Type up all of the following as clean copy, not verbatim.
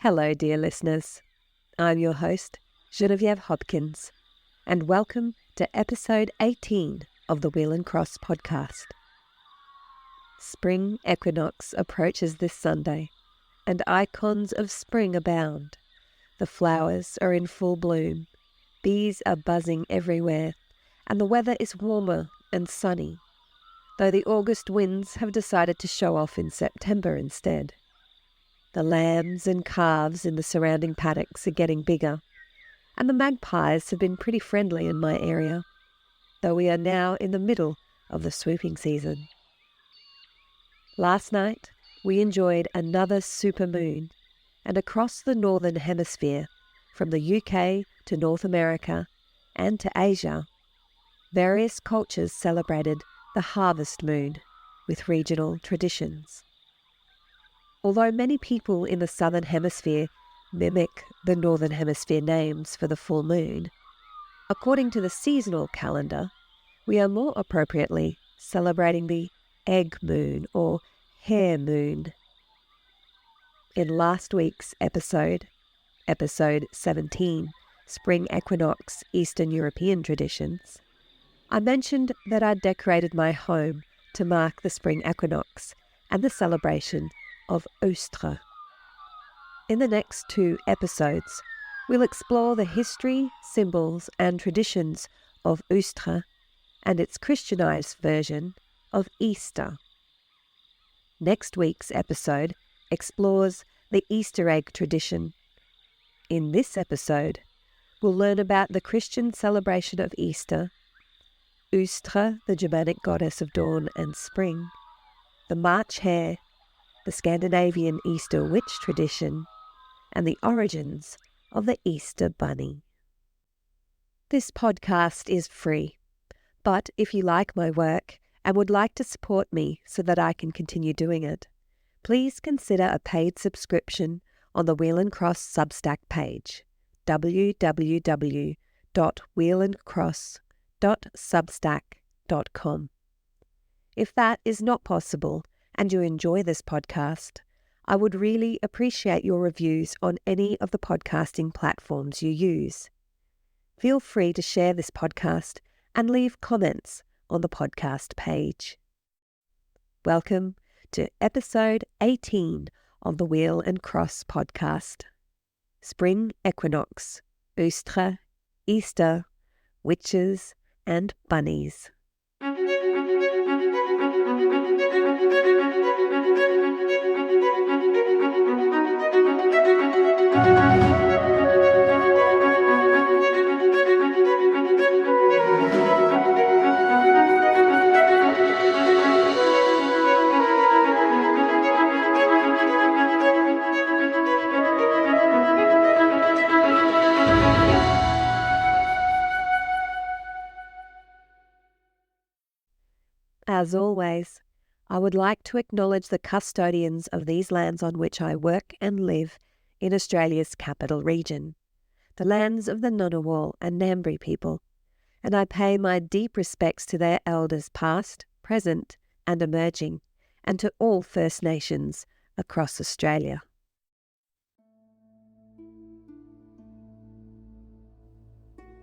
Hello, dear listeners. I'm your host, Genevieve Hopkins, and welcome to episode 18 of the Wheel and Cross podcast. Spring equinox approaches this Sunday, and icons of spring abound. The flowers are in full bloom, bees are buzzing everywhere, and the weather is warmer and sunny, though the August winds have decided to show off in September instead. The lambs and calves in the surrounding paddocks are getting bigger, and the magpies have been pretty friendly in my area, though we are now in the middle of the swooping season. Last night, we enjoyed another supermoon, and across the Northern Hemisphere, from the UK to North America and to Asia, various cultures celebrated the harvest moon with regional traditions. Although many people in the Southern Hemisphere mimic the Northern Hemisphere names for the full moon, according to the seasonal calendar, we are more appropriately celebrating the egg moon or hare moon. In last week's episode 17, Spring Equinox Eastern European Traditions, I mentioned that I'd decorated my home to mark the spring equinox and the celebration of Eostre. In the next two episodes, we'll explore the history, symbols and traditions of Eostre and its Christianized version of Easter. Next week's episode explores the Easter egg tradition. In this episode, we'll learn about the Christian celebration of Easter, Eostre, the Germanic goddess of dawn and spring, the March hare, the Scandinavian Easter witch tradition, and the origins of the Easter bunny. This podcast is free, but if you like my work and would like to support me so that I can continue doing it, please consider a paid subscription on the Wheel and Cross Substack page, www.wheelandcross.substack.com. If that is not possible, and you enjoy this podcast, I would really appreciate your reviews on any of the podcasting platforms you use. Feel free to share this podcast and leave comments on the podcast page. Welcome to episode 18 of the Wheel and Cross podcast. Spring Equinox, Eostre, Easter, Witches and Bunnies. As always, I would like to acknowledge the custodians of these lands on which I work and live in Australia's capital region, the lands of the Ngunnawal and Ngambri people, and I pay my deep respects to their elders past, present and emerging, and to all First Nations across Australia.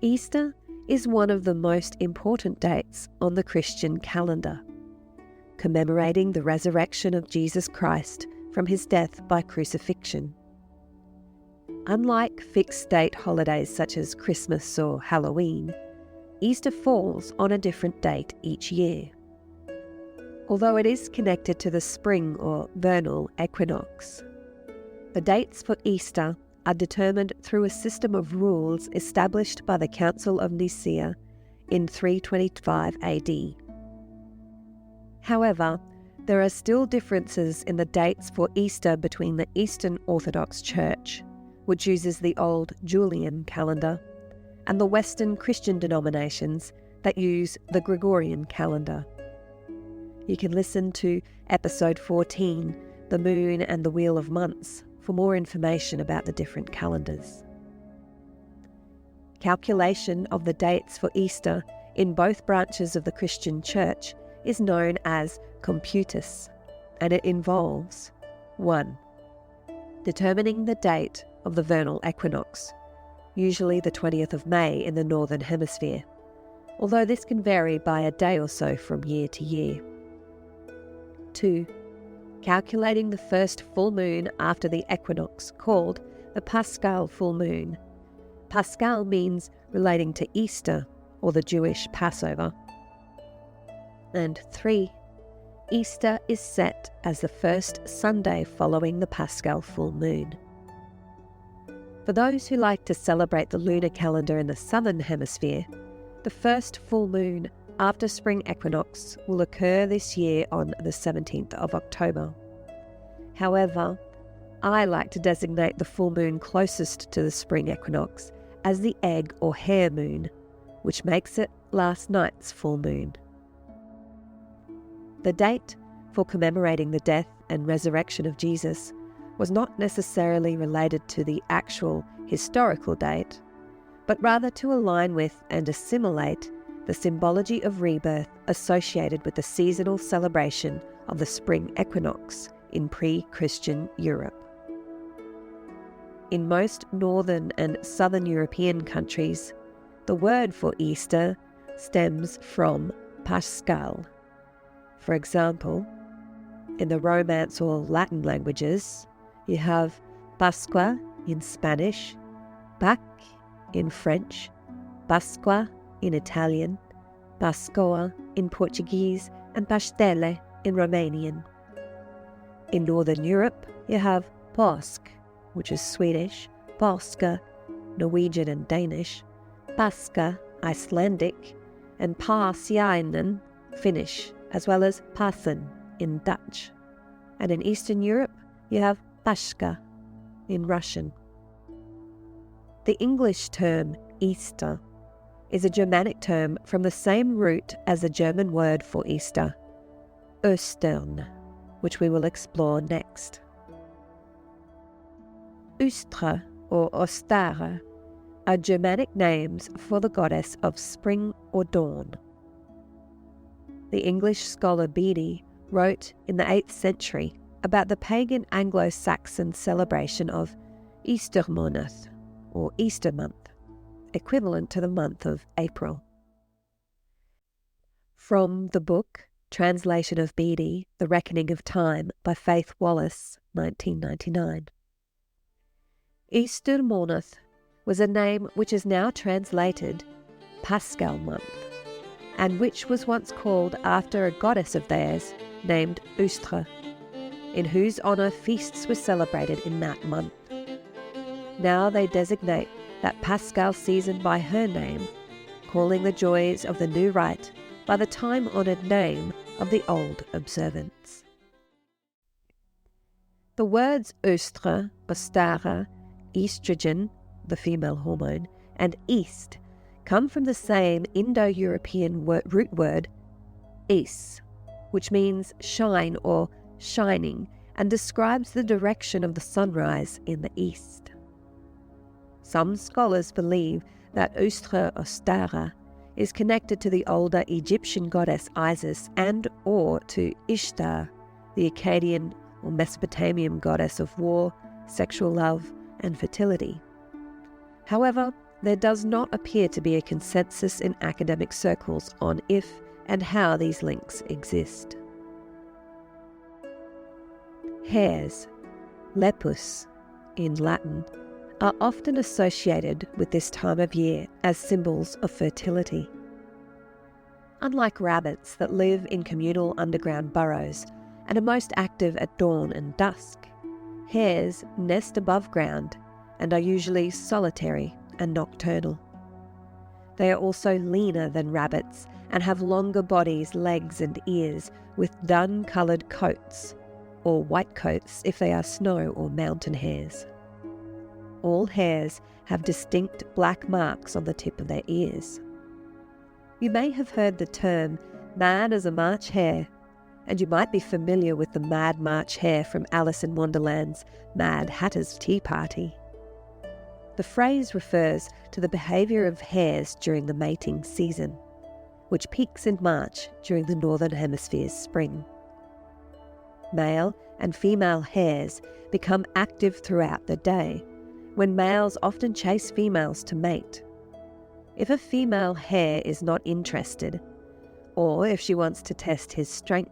Easter is one of the most important dates on the Christian calendar, commemorating the resurrection of Jesus Christ from his death by crucifixion. Unlike fixed date holidays such as Christmas or Halloween, Easter falls on a different date each year. Although it is connected to the spring or vernal equinox, the dates for Easter are determined through a system of rules established by the Council of Nicaea in 325 AD. However, there are still differences in the dates for Easter between the Eastern Orthodox Church, which uses the old Julian calendar, and the Western Christian denominations that use the Gregorian calendar. You can listen to episode 14, The Moon and the Wheel of Months, for more information about the different calendars. Calculation of the dates for Easter in both branches of the Christian Church is known as computus, and it involves 1. determining the date of the vernal equinox, usually the 20th of May in the Northern Hemisphere, although this can vary by a day or so from year to year. 2. Calculating the first full moon after the equinox, called the Paschal full moon. Paschal means relating to Easter or the Jewish Passover. And 3. Easter is set as the first Sunday following the Paschal full moon. For those who like to celebrate the lunar calendar in the Southern Hemisphere, the first full moon after spring equinox will occur this year on the 17th of October. However, I like to designate the full moon closest to the spring equinox as the egg or hare moon, which makes it last night's full moon. The date for commemorating the death and resurrection of Jesus was not necessarily related to the actual historical date, but rather to align with and assimilate the symbology of rebirth associated with the seasonal celebration of the spring equinox in pre-Christian Europe. In most northern and southern European countries, the word for Easter stems from Paschal. For example, in the Romance or Latin languages, you have Pascua in Spanish, Pâques in French, Pasqua in Italian, Pascoa in Portuguese, and Pastele in Romanian. In Northern Europe, you have påsk, which is Swedish, Påska, Norwegian and Danish, Paska, Icelandic, and Paasiainen, Finnish, as well as Pasen in Dutch. And in Eastern Europe, you have Pashka in Russian. The English term Easter is a Germanic term from the same root as the German word for Easter, Ostern, which we will explore next. Eostre or Ostara are Germanic names for the goddess of spring or dawn. The English scholar Bede wrote in the 8th century about the pagan Anglo-Saxon celebration of Eastermåned, or Easter month, equivalent to the month of April. From the book Translation of Bede, The Reckoning of Time by Faith Wallace, 1999. Eastermåned was a name which is now translated Paschal month, and which was once called after a goddess of theirs named Eostre, in whose honour feasts were celebrated in that month. Now they designate that Paschal season by her name, calling the joys of the new rite by the time-honoured name of the old observance. The words Eostre, Ostara, estrogen, the female hormone, and east come from the same Indo-European root word, es, which means shine or shining, and describes the direction of the sunrise in the east. Some scholars believe that Eostre Ostara is connected to the older Egyptian goddess Isis and or to Ishtar, the Akkadian or Mesopotamian goddess of war, sexual love, and fertility. However, there does not appear to be a consensus in academic circles on if and how these links exist. Hares, lepus in Latin, are often associated with this time of year as symbols of fertility. Unlike rabbits that live in communal underground burrows and are most active at dawn and dusk, hares nest above ground and are usually solitary and nocturnal. They are also leaner than rabbits and have longer bodies, legs and ears with dun-coloured coats, or white coats if they are snow or mountain hares. All hares have distinct black marks on the tip of their ears. You may have heard the term mad as a March hare, and you might be familiar with the Mad March Hare from Alice in Wonderland's Mad Hatter's Tea Party. The phrase refers to the behaviour of hares during the mating season, which peaks in March during the Northern Hemisphere's spring. Male and female hares become active throughout the day, when males often chase females to mate. If a female hare is not interested, or if she wants to test his strength,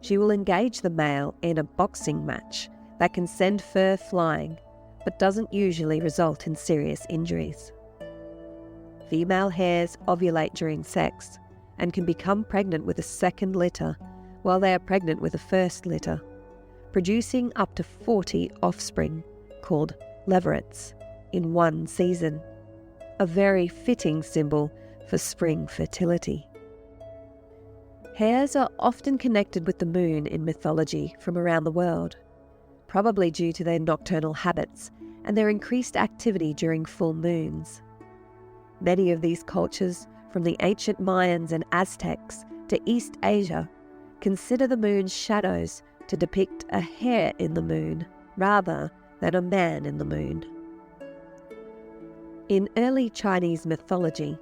she will engage the male in a boxing match that can send fur flying, but doesn't usually result in serious injuries. Female hares ovulate during sex and can become pregnant with a second litter while they are pregnant with a first litter, producing up to 40 offspring, called leverets, in one season, a very fitting symbol for spring fertility. Hares are often connected with the moon in mythology from around the world, probably due to their nocturnal habits and their increased activity during full moons. Many of these cultures, from the ancient Mayans and Aztecs to East Asia, consider the moon's shadows to depict a hare in the moon rather than a man in the moon. In early Chinese mythology,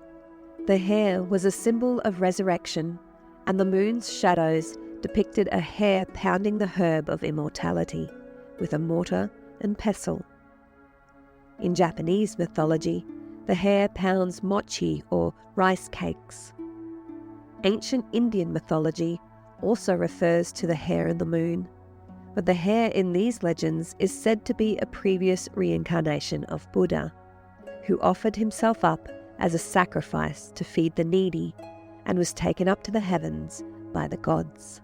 the hare was a symbol of resurrection, and the moon's shadows depicted a hare pounding the herb of immortality with a mortar and pestle. In Japanese mythology, the hare pounds mochi or rice cakes. Ancient Indian mythology also refers to the hare and the moon, but the hare in these legends is said to be a previous reincarnation of Buddha, who offered himself up as a sacrifice to feed the needy and was taken up to the heavens by the gods.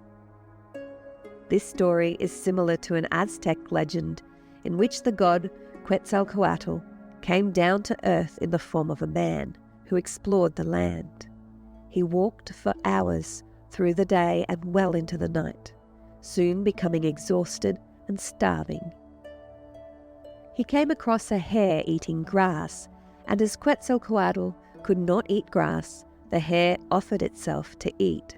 This story is similar to an Aztec legend in which the god Quetzalcoatl came down to earth in the form of a man who explored the land. He walked for hours through the day and well into the night, soon becoming exhausted and starving. He came across a hare eating grass, and as Quetzalcoatl could not eat grass, the hare offered itself to eat.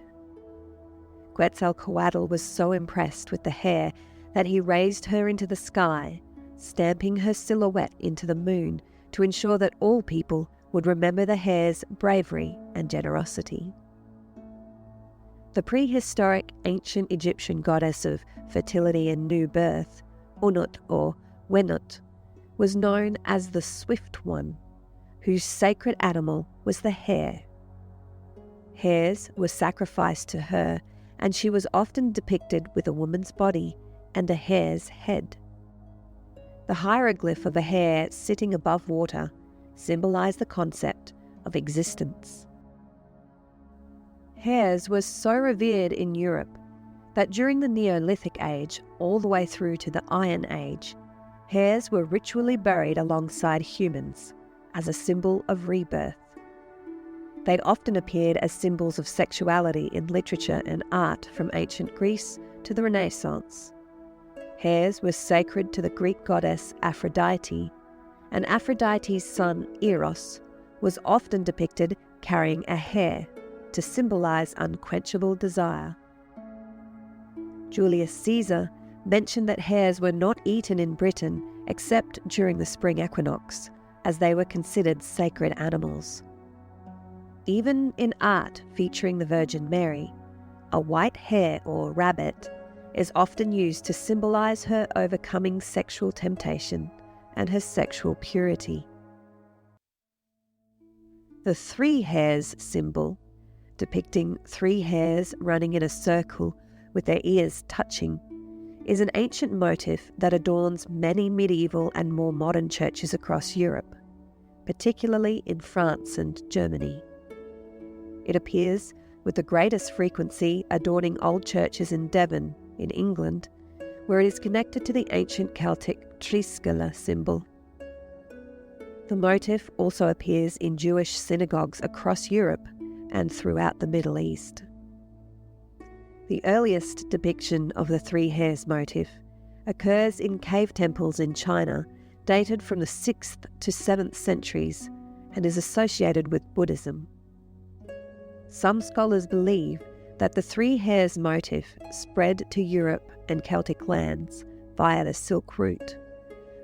Quetzalcoatl was so impressed with the hare that he raised her into the sky, stamping her silhouette into the moon to ensure that all people would remember the hare's bravery and generosity. The prehistoric ancient Egyptian goddess of fertility and new birth, Unut or Wenut, was known as the Swift One, whose sacred animal was the hare. Hares were sacrificed to her, and she was often depicted with a woman's body and a hare's head. The hieroglyph of a hare sitting above water symbolized the concept of existence. Hares were so revered in Europe that during the Neolithic Age all the way through to the Iron Age, hares were ritually buried alongside humans as a symbol of rebirth. They often appeared as symbols of sexuality in literature and art from ancient Greece to the Renaissance. Hares were sacred to the Greek goddess Aphrodite, and Aphrodite's son Eros was often depicted carrying a hare to symbolize unquenchable desire. Julius Caesar mentioned that hares were not eaten in Britain except during the spring equinox, as they were considered sacred animals. Even in art featuring the Virgin Mary, a white hare or rabbit is often used to symbolize her overcoming sexual temptation and her sexual purity. The three hares symbol, depicting three hares running in a circle with their ears touching, is an ancient motif that adorns many medieval and more modern churches across Europe, particularly in France and Germany. It appears with the greatest frequency adorning old churches in Devon, in England, where it is connected to the ancient Celtic Triskele symbol. The motif also appears in Jewish synagogues across Europe and throughout the Middle East. The earliest depiction of the three hares motif occurs in cave temples in China, dated from the 6th to 7th centuries, and is associated with Buddhism. Some scholars believe that the three hares motif spread to Europe and Celtic lands via the Silk Route,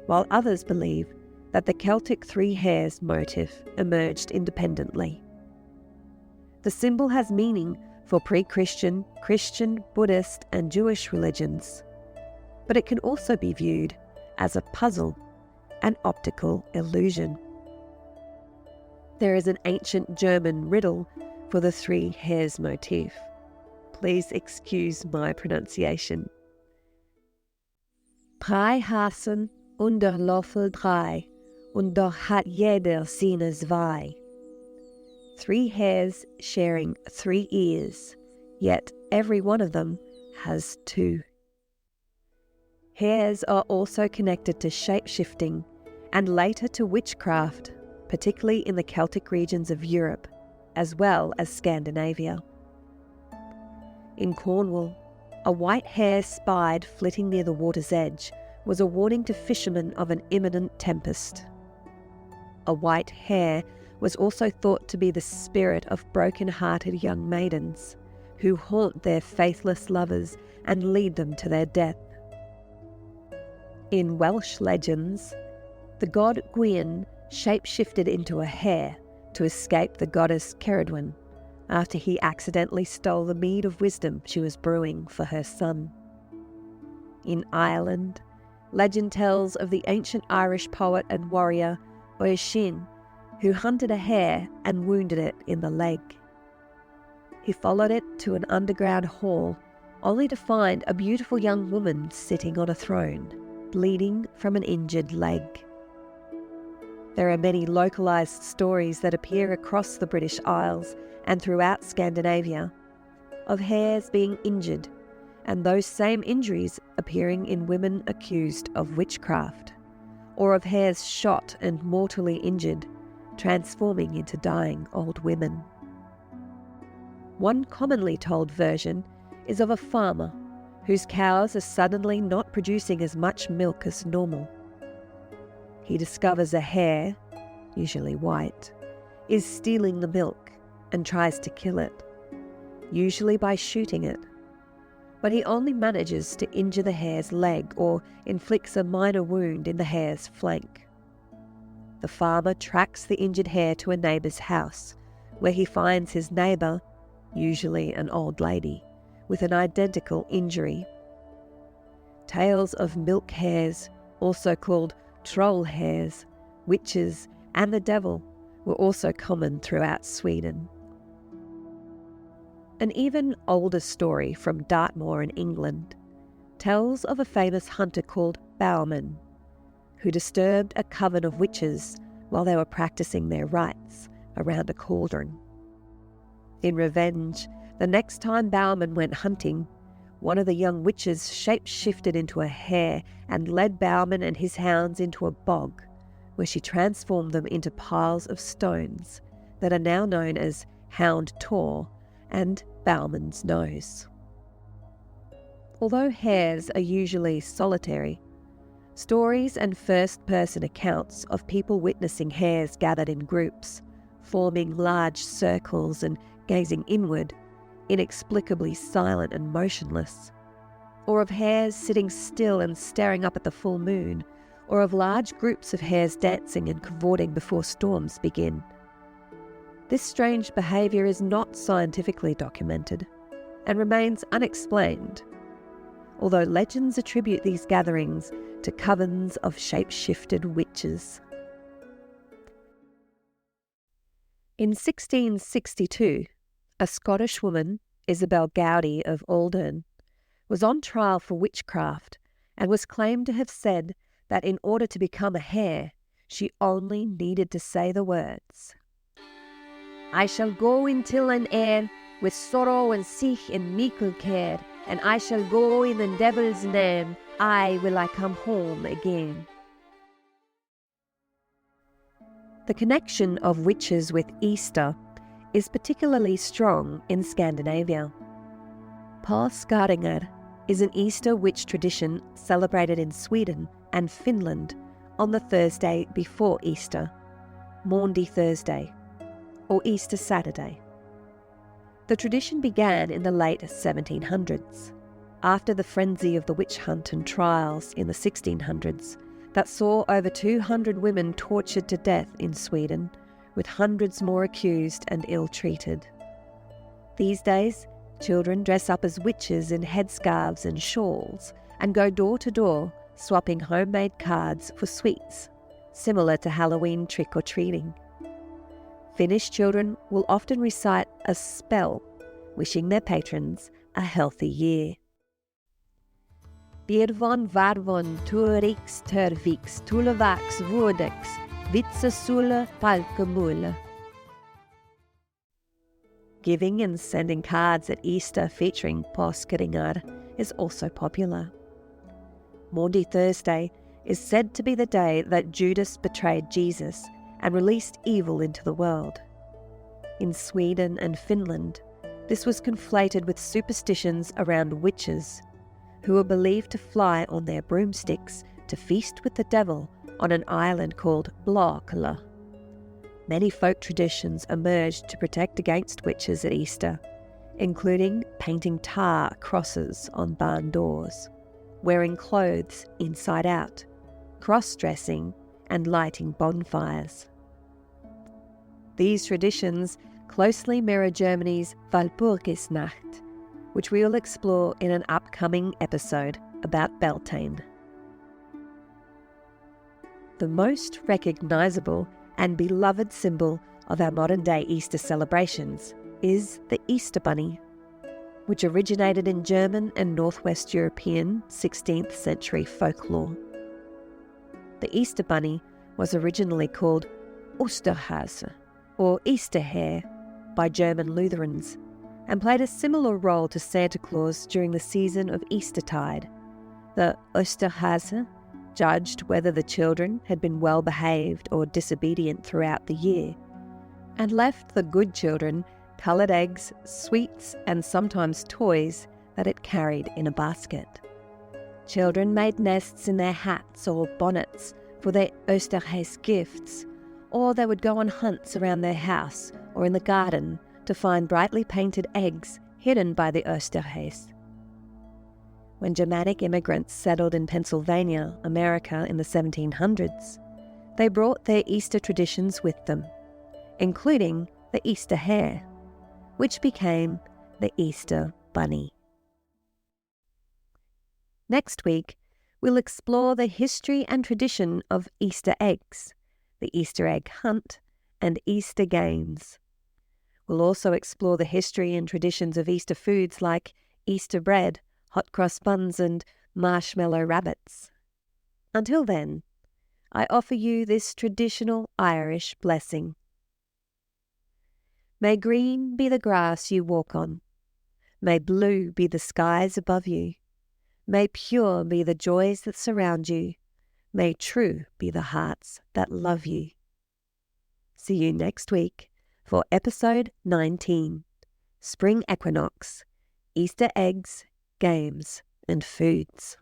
while others believe that the Celtic three hares motif emerged independently. The symbol has meaning for pre-Christian, Christian, Buddhist and Jewish religions, but it can also be viewed as a puzzle, an optical illusion. There is an ancient German riddle for the 3 hares motif. Please excuse my pronunciation. 3 Hasen und der Löffel 3, und doch hat jeder seine 2. 3 hares sharing 3 ears, yet every one of them has 2. Hares are also connected to shape-shifting and later to witchcraft, particularly in the Celtic regions of Europe, as well as Scandinavia. In Cornwall, a white hare spied flitting near the water's edge was a warning to fishermen of an imminent tempest. A white hare was also thought to be the spirit of broken-hearted young maidens who haunt their faithless lovers and lead them to their death. In Welsh legends, the god Gwyn shape-shifted into a hare to escape the goddess Ceridwen after he accidentally stole the mead of wisdom she was brewing for her son. In Ireland, legend tells of the ancient Irish poet and warrior Oisin, who hunted a hare and wounded it in the leg. He followed it to an underground hall, only to find a beautiful young woman sitting on a throne, bleeding from an injured leg. There are many localised stories that appear across the British Isles and throughout Scandinavia of hares being injured, and those same injuries appearing in women accused of witchcraft, or of hares shot and mortally injured, transforming into dying old women. One commonly told version is of a farmer whose cows are suddenly not producing as much milk as normal. He discovers a hare, usually white, is stealing the milk and tries to kill it, usually by shooting it. But he only manages to injure the hare's leg or inflicts a minor wound in the hare's flank. The farmer tracks the injured hare to a neighbour's house, where he finds his neighbour, usually an old lady, with an identical injury. Tales of milk hares, also called troll hares, witches, and the devil, were also common throughout Sweden. An even older story from Dartmoor in England tells of a famous hunter called Bowman, who disturbed a coven of witches while they were practicing their rites around a cauldron. In revenge, the next time Bowman went hunting, one of the young witches shape-shifted into a hare and led Bowman and his hounds into a bog, where she transformed them into piles of stones that are now known as Hound Tor and Bowman's Nose. Although hares are usually solitary, stories and first-person accounts of people witnessing hares gathered in groups, forming large circles and gazing inward, inexplicably silent and motionless, or of hares sitting still and staring up at the full moon, or of large groups of hares dancing and cavorting before storms begin. This strange behaviour is not scientifically documented and remains unexplained, although legends attribute these gatherings to covens of shape-shifted witches. In 1662, a Scottish woman, Isabel Gowdy of Aldern, was on trial for witchcraft and was claimed to have said that in order to become a hare, she only needed to say the words, "I shall go intil an air with sorrow and sick and meikle care, and I shall go in the devil's name, aye will I come home again." The connection of witches with Easter is particularly strong in Scandinavia. Påskedagar is an Easter witch tradition celebrated in Sweden and Finland on the Thursday before Easter, Maundy Thursday, or Easter Saturday. The tradition began in the late 1700s, after the frenzy of the witch hunt and trials in the 1600s that saw over 200 women tortured to death in Sweden, with hundreds more accused and ill-treated. These days, Children dress up as witches in headscarves and shawls and go door to door swapping homemade cards for sweets, similar to Halloween trick-or-treating. Finnish children will often recite a spell, wishing their patrons a healthy year. Birvon varvon tuorix tervix tulevax vuodex vitsa sulle palkemulle. Giving and sending cards at Easter featuring påskringar is also popular. Maundy Thursday is said to be the day that Judas betrayed Jesus and released evil into the world. In Sweden and Finland, this was conflated with superstitions around witches, who were believed to fly on their broomsticks to feast with the devil on an island called Blåkulla. Many folk traditions emerged to protect against witches at Easter, including painting tar crosses on barn doors, wearing clothes inside out, cross-dressing, and lighting bonfires. These traditions closely mirror Germany's Walpurgisnacht, which we will explore in an upcoming episode about Beltane. The most recognisable and beloved symbol of our modern-day Easter celebrations is the Easter Bunny, which originated in German and Northwest European 16th century folklore. The Easter Bunny was originally called Osterhase, or Easter Hare, by German Lutherans, and played a similar role to Santa Claus during the season of Eastertide. The Osterhase judged whether the children had been well behaved or disobedient throughout the year, and left the good children coloured eggs, sweets, and sometimes toys that it carried in a basket. Children made nests in their hats or bonnets for their Osterhase gifts, or they would go on hunts around their house or in the garden to find brightly painted eggs hidden by the Osterhase. When Germanic immigrants settled in Pennsylvania, America in the 1700s, they brought their Easter traditions with them, including the Easter Hare, which became the Easter Bunny. Next week, we'll explore the history and tradition of Easter eggs, the Easter egg hunt, and Easter games. We'll also explore the history and traditions of Easter foods like Easter bread, hot cross buns, and marshmallow rabbits. Until then, I offer you this traditional Irish blessing. May green be the grass you walk on. May blue be the skies above you. May pure be the joys that surround you. May true be the hearts that love you. See you next week for episode 19, Spring Equinox, Easter Eggs, Games and Foods.